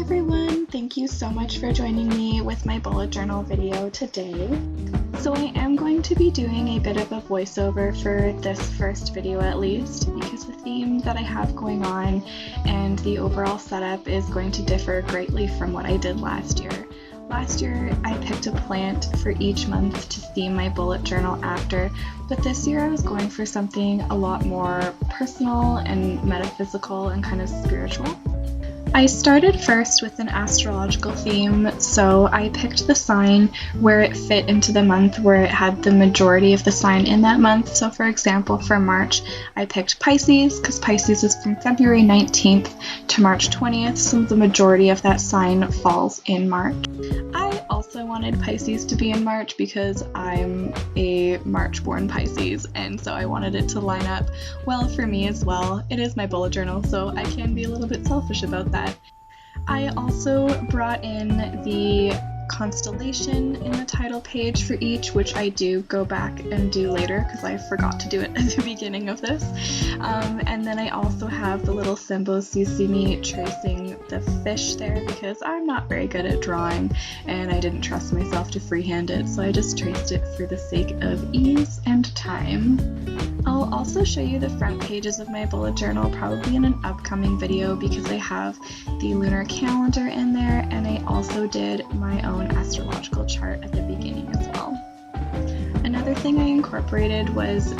everyone, thank you so much for joining me with my bullet journal video today. So I am going to be doing a bit of a voiceover for this first video at least, because the theme that I have going on and the overall setup is going to differ greatly from what I did last year. Last year I picked a plant for each month to theme my bullet journal after, but this year I was going for something a lot more personal and metaphysical and kind of spiritual. I started first with an astrological theme, so I picked the sign where it fit into the month, where it had the majority of the sign in that month. So for example, for March, I picked Pisces, because Pisces is from February 19th to March 20th, so the majority of that sign falls in March. I also wanted Pisces to be in March because I'm a March-born Pisces, and so I wanted it to line up well for me as well. It is my bullet journal, so I can be a little bit selfish about that. I also brought in the constellation in the title page for each, which I do go back and do later because I forgot to do it at the beginning of this. And then I also have the little symbols. You see me tracing the fish there because I'm not very good at drawing and I didn't trust myself to freehand it, so I just traced it for the sake of ease and time. I'll also show you the front pages of my bullet journal probably in an upcoming video because I have the lunar calendar in there, and I also did my own astrological chart at the beginning as well. Another thing I incorporated was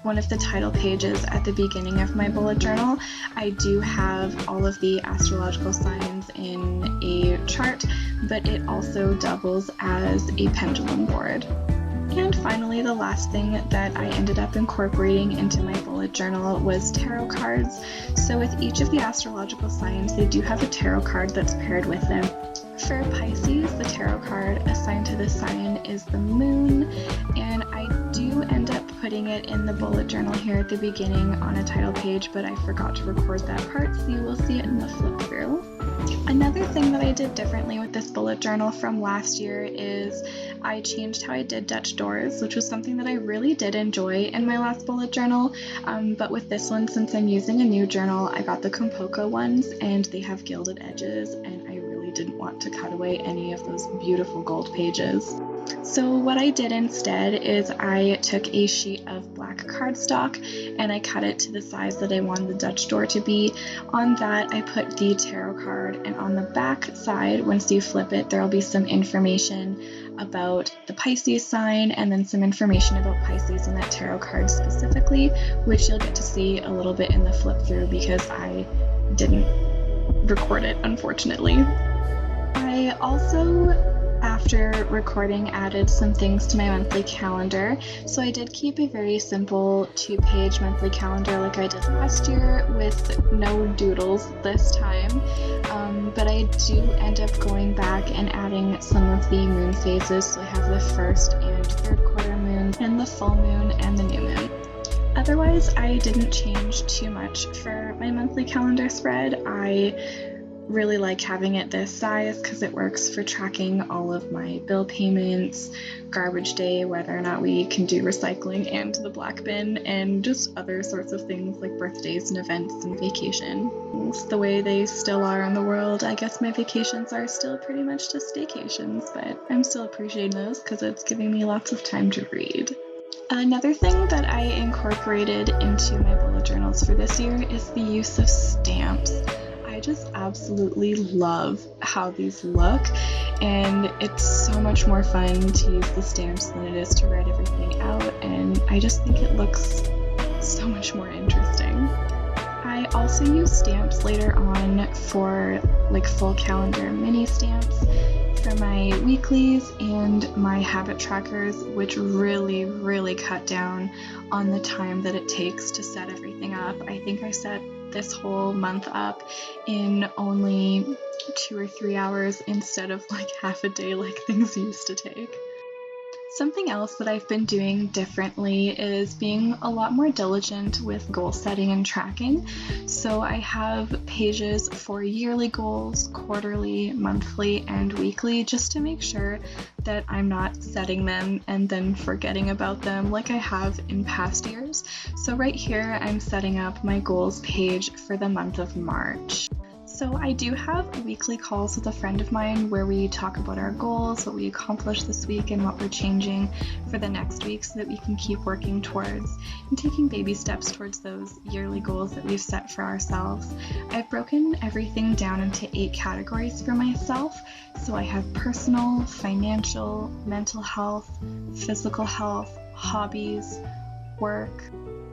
one of the title pages at the beginning of my bullet journal. I do have all of the astrological signs in a chart, but it also doubles as a pendulum board. And finally, the last thing that I ended up incorporating into my bullet journal was tarot cards. So with each of the astrological signs, they do have a tarot card that's paired with them. For Pisces, the tarot card assigned to this sign is the moon, and I do end up putting it in the bullet journal here at the beginning on a title page, but I forgot to record that part, so you will see it in the flip through. Another thing that I did differently with this bullet journal from last year is I changed how I did Dutch doors, which was something that I really did enjoy in my last bullet journal, but with this one, since I'm using a new journal, I got the Compoko ones, and they have gilded edges, and I really didn't want to cut away any of those beautiful gold pages. So what I did instead is I took a sheet of black cardstock and I cut it to the size that I wanted the Dutch door to be. On that I put the tarot card, and on the back side, once you flip it, there will be some information about the Pisces sign and then some information about Pisces in that tarot card specifically, which you'll get to see a little bit in the flip through because I didn't record it, unfortunately. I also, after recording, added some things to my monthly calendar. So I did keep a very simple 2-page monthly calendar like I did last year with no doodles this time, but I do end up going back and adding some of the moon phases. So I have the first and third quarter moon and the full moon and the new moon. Otherwise, I didn't change too much for my monthly calendar spread. I really like having it this size because it works for tracking all of my bill payments, garbage day, whether or not we can do recycling, and the black bin, and just other sorts of things like birthdays and events and vacations. The way they still are in the world, I guess my vacations are still pretty much just staycations, but I'm still appreciating those because it's giving me lots of time to read. Another thing that I incorporated into my bullet journals for this year is the use of stamps. I just absolutely love how these look, and it's so much more fun to use the stamps than it is to write everything out, and I just think it looks so much more interesting. I also use stamps later on for like full calendar mini stamps for my weeklies and my habit trackers, which really cut down on the time that it takes to set everything up. I think I set this whole month up in only 2 or 3 hours instead of like half a day like things used to take. Something else that I've been doing differently is being a lot more diligent with goal setting and tracking. So I have pages for yearly goals, quarterly, monthly, and weekly, just to make sure that I'm not setting them and then forgetting about them like I have in past years. So right here, I'm setting up my goals page for the month of March. So I do have weekly calls with a friend of mine where we talk about our goals, what we accomplished this week, and what we're changing for the next week so that we can keep working towards and taking baby steps towards those yearly goals that we've set for ourselves. I've broken everything down into 8 categories for myself. So I have personal, financial, mental health, physical health, hobbies, work,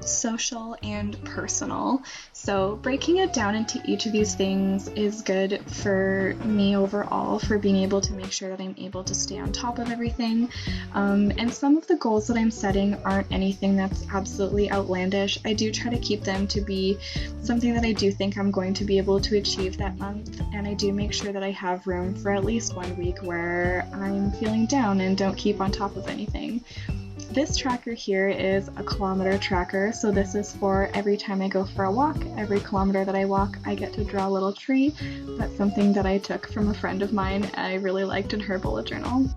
social, and personal. So breaking it down into each of these things is good for me overall, for being able to make sure that I'm able to stay on top of everything. And some of the goals that I'm setting aren't anything that's absolutely outlandish. I do try to keep them to be something that I do think I'm going to be able to achieve that month, and I do make sure that I have room for at least 1 week where I'm feeling down and don't keep on top of anything. This tracker here is a kilometer tracker, so this is for every time I go for a walk, every kilometer that I walk, I get to draw a little tree. That's something that I took from a friend of mine I really liked in her bullet journal.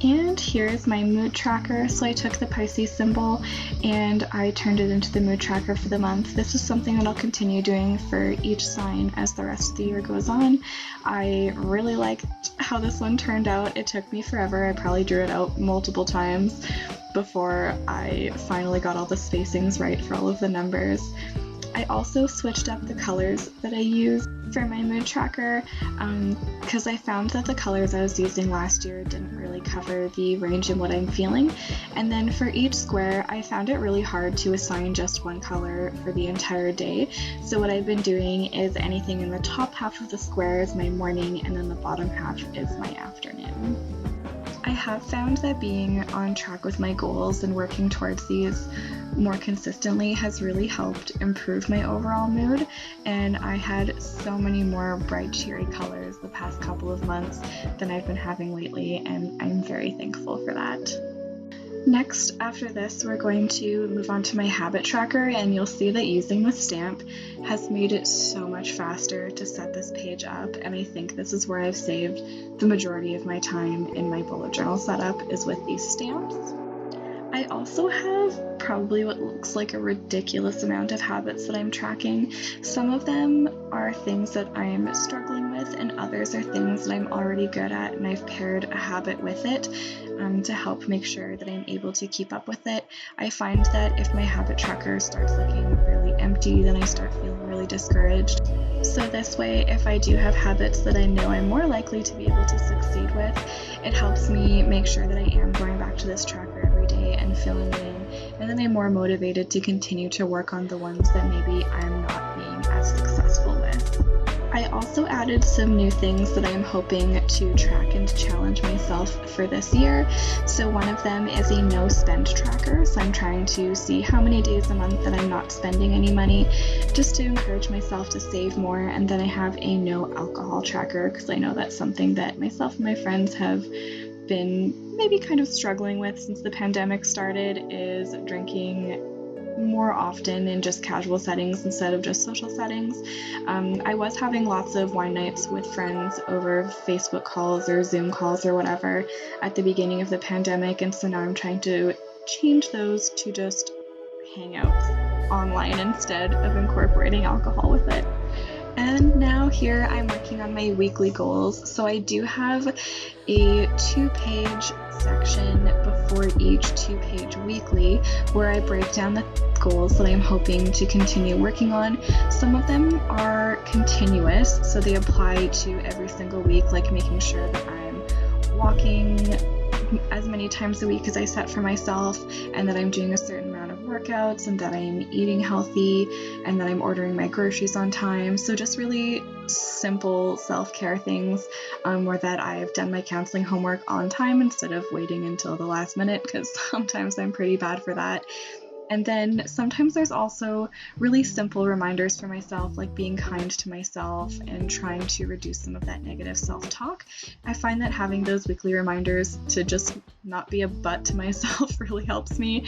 And here's my mood tracker. So I took the Pisces symbol and I turned it into the mood tracker for the month. This is something that I'll continue doing for each sign as the rest of the year goes on. I really liked how this one turned out. It took me forever. I probably drew it out multiple times before I finally got all the spacings right for all of the numbers. I also switched up the colors that I use for my mood tracker because I found that the colors I was using last year didn't really cover the range in what I'm feeling. And then for each square, I found it really hard to assign just one color for the entire day. So what I've been doing is anything in the top half of the square is my morning, and then the bottom half is my afternoon. I have found that being on track with my goals and working towards these more consistently has really helped improve my overall mood, and I had so many more bright, cheery colors the past couple of months than I've been having lately, and I'm very thankful for that. Next, after this, we're going to move on to my habit tracker, and you'll see that using the stamp has made it so much faster to set this page up, and I think this is where I've saved the majority of my time in my bullet journal setup, is with these stamps. I also have probably what looks like a ridiculous amount of habits that I'm tracking. Some of them are things that I'm struggling with, and others are things that I'm already good at, and I've paired a habit with it to help make sure that I'm able to keep up with it. I find that if my habit tracker starts looking really empty, then I start feeling really discouraged. So this way, if I do have habits that I know I'm more likely to be able to succeed with, it helps me make sure that I am going back to this tracker every day and filling it in, and then I'm more motivated to continue to work on the ones that maybe I'm not being as successful with. I also added some new things that I'm hoping to track and challenge myself for this year. So one of them is a no spend tracker. So I'm trying to see how many days a month that I'm not spending any money, just to encourage myself to save more. And then I have a no alcohol tracker because I know that's something that myself and my friends have been maybe kind of struggling with since the pandemic started, is drinking more often in just casual settings instead of just social settings. I was having lots of wine nights with friends over Facebook calls or Zoom calls or whatever at the beginning of the pandemic, and so now I'm trying to change those to just hangouts online instead of incorporating alcohol with it. And now here I'm working on my weekly goals. So I do have a 2-page section before each 2-page weekly where I break down the goals that I'm hoping to continue working on. Some of them are continuous, so they apply to every single week, like making sure that I'm walking as many times a week as I set for myself, and that I'm doing a certain amount of workouts, and that I'm eating healthy, and that I'm ordering my groceries on time. So just really simple self-care things, or that I've done my counseling homework on time instead of waiting until the last minute, because sometimes I'm pretty bad for that. And then sometimes there's also really simple reminders for myself, like being kind to myself and trying to reduce some of that negative self-talk. I find that having those weekly reminders to just not be a butt to myself really helps me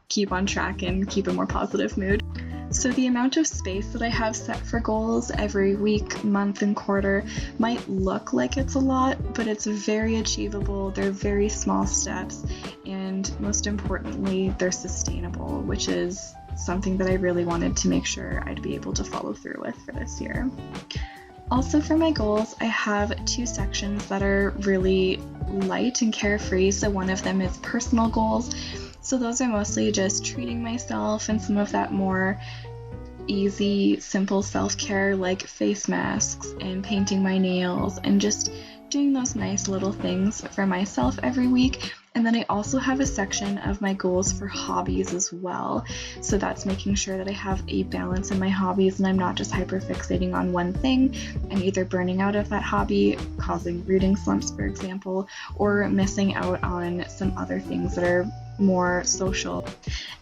keep on track and keep a more positive mood. So the amount of space that I have set for goals every week, month, and quarter might look like it's a lot, but it's very achievable. They're very small steps, and most importantly, they're sustainable, which is something that I really wanted to make sure I'd be able to follow through with for this year. Also for my goals, I have two sections that are really light and carefree. So one of them is personal goals. So those are mostly just treating myself and some of that more easy, simple self-care like face masks and painting my nails and just doing those nice little things for myself every week. And then I also have a section of my goals for hobbies as well. So that's making sure that I have a balance in my hobbies and I'm not just hyperfixating on one thing and either burning out of that hobby, causing reading slumps, for example, or missing out on some other things that are more social.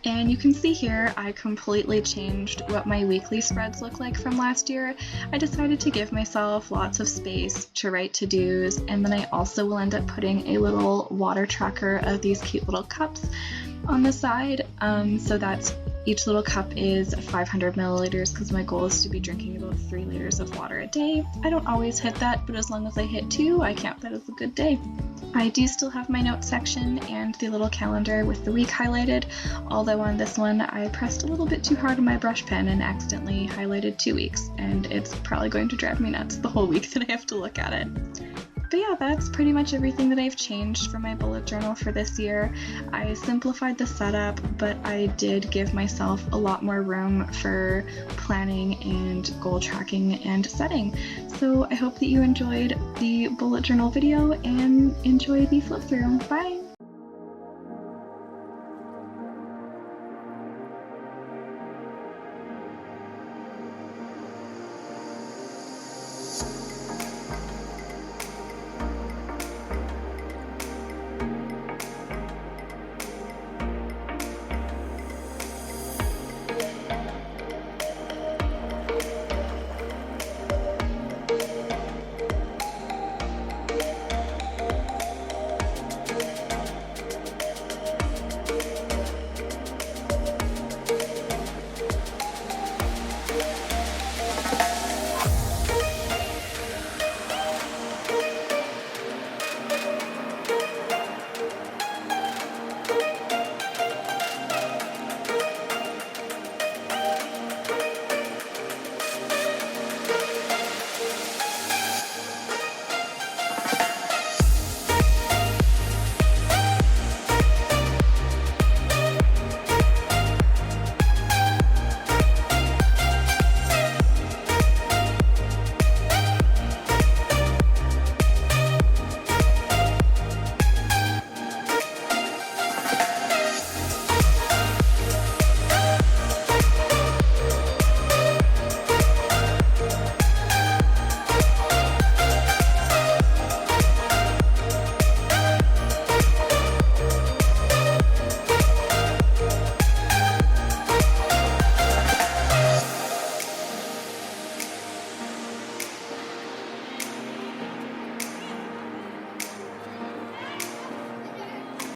And you can see here I completely changed what my weekly spreads look like from last year. I decided to give myself lots of space to write to-dos, and then I also will end up putting a little water tracker of these cute little cups on the side. So that's each little cup is 500 milliliters because my goal is to be drinking about 3 liters of water a day. I don't always hit that, but as long as I hit 2, I count that as a good day. I do still have my notes section and the little calendar with the week highlighted, although on this one I pressed a little bit too hard on my brush pen and accidentally highlighted 2 weeks, and it's probably going to drive me nuts the whole week that I have to look at it. But yeah, that's pretty much everything that I've changed for my bullet journal for this year. I simplified the setup, but I did give myself a lot more room for planning and goal tracking and setting. So I hope that you enjoyed the bullet journal video and enjoy the flip through. Bye!